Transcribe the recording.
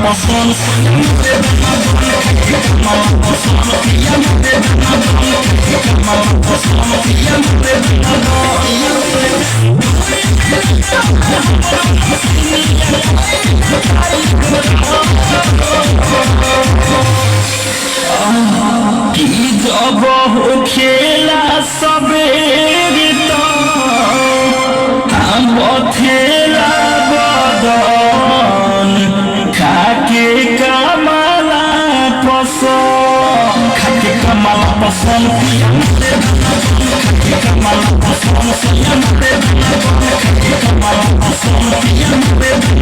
पसंद जब हो खेला सबेरी तो हम खेला बदन खाके कमला पसंद खाके कमला पसंद खाके कमला पसंद खाके कमला पसंद